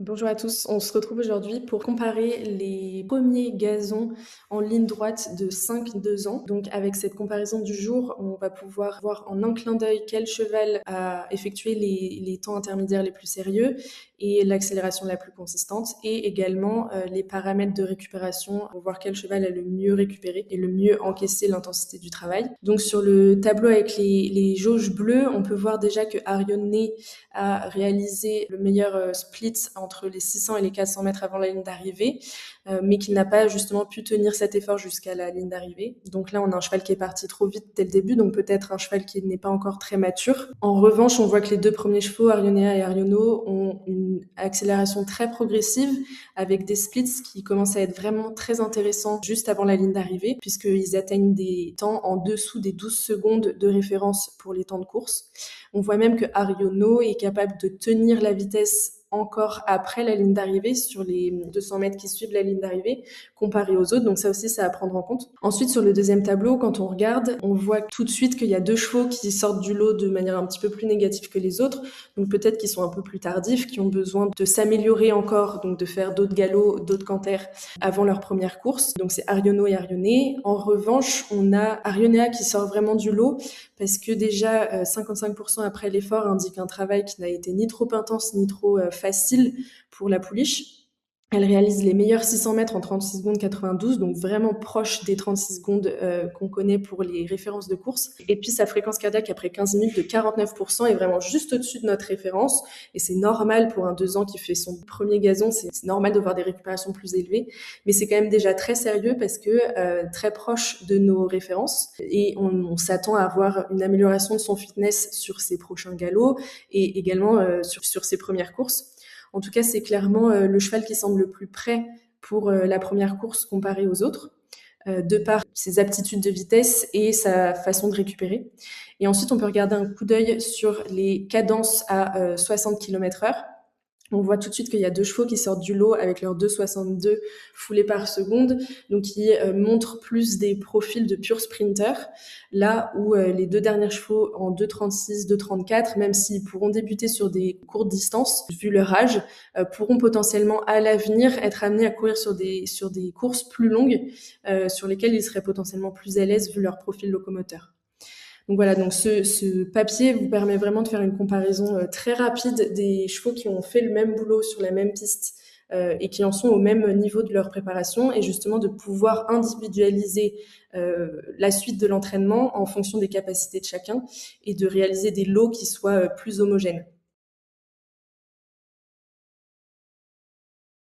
Bonjour à tous, on se retrouve aujourd'hui pour comparer les premiers gazons en ligne droite de 5-2 ans. Donc avec cette comparaison du jour, on va pouvoir voir en un clin d'œil quel cheval a effectué les temps intermédiaires les plus sérieux et l'accélération la plus consistante, et également les paramètres de récupération pour voir quel cheval a le mieux récupéré et le mieux encaissé l'intensité du travail. Donc sur le tableau avec les jauges bleues, on peut voir déjà que Arione a réalisé le meilleur split entre les 600 et les 400 mètres avant la ligne d'arrivée, mais qui n'a pas justement pu tenir cet effort jusqu'à la ligne d'arrivée. Donc là, on a un cheval qui est parti trop vite dès le début, donc peut-être un cheval qui n'est pas encore très mature. En revanche, on voit que les deux premiers chevaux, Arionea et Ariono, ont une accélération très progressive avec des splits qui commencent à être vraiment très intéressants juste avant la ligne d'arrivée, puisqu'ils atteignent des temps en dessous des 12 secondes de référence pour les temps de course. On voit même que Ariono est capable de tenir la vitesse encore après la ligne d'arrivée sur les 200 mètres qui suivent la ligne d'arrivée comparé aux autres. Donc ça aussi, c'est à prendre en compte. Ensuite, sur le deuxième tableau, quand on regarde, on voit tout de suite qu'il y a deux chevaux qui sortent du lot de manière un petit peu plus négative que les autres. Donc peut-être qu'ils sont un peu plus tardifs, qui ont besoin de s'améliorer encore, donc de faire d'autres galops, d'autres canters avant leur première course. Donc c'est Ariono et Arioné. En revanche, on a Arionea qui sort vraiment du lot parce que déjà 55% après l'effort indique un travail qui n'a été ni trop intense ni trop facile pour la pouliche. Elle réalise les meilleurs 600 mètres en 36 secondes 92, donc vraiment proche des 36 secondes qu'on connaît pour les références de course. Et puis sa fréquence cardiaque après 15 minutes de 49% est vraiment juste au-dessus de notre référence. Et c'est normal pour un 2 ans qui fait son premier gazon, c'est normal de voir des récupérations plus élevées. Mais c'est quand même déjà très sérieux parce que très proche de nos références. Et on s'attend à avoir une amélioration de son fitness sur ses prochains galops et également sur ses premières courses. En tout cas, c'est clairement le cheval qui semble le plus prêt pour la première course comparé aux autres, de par ses aptitudes de vitesse et sa façon de récupérer. Et ensuite, on peut regarder un coup d'œil sur les cadences à 60 km/h. On voit tout de suite qu'il y a deux chevaux qui sortent du lot avec leurs 2,62 foulées par seconde, donc qui montrent plus des profils de purs sprinters, là où les deux derniers chevaux en 2,36, 2,34, même s'ils pourront débuter sur des courtes distances, vu leur âge, pourront potentiellement à l'avenir être amenés à courir sur des courses plus longues, sur lesquelles ils seraient potentiellement plus à l'aise vu leur profil locomoteur. Donc voilà, donc ce papier vous permet vraiment de faire une comparaison très rapide des chevaux qui ont fait le même boulot sur la même piste et qui en sont au même niveau de leur préparation, et justement de pouvoir individualiser la suite de l'entraînement en fonction des capacités de chacun et de réaliser des lots qui soient plus homogènes.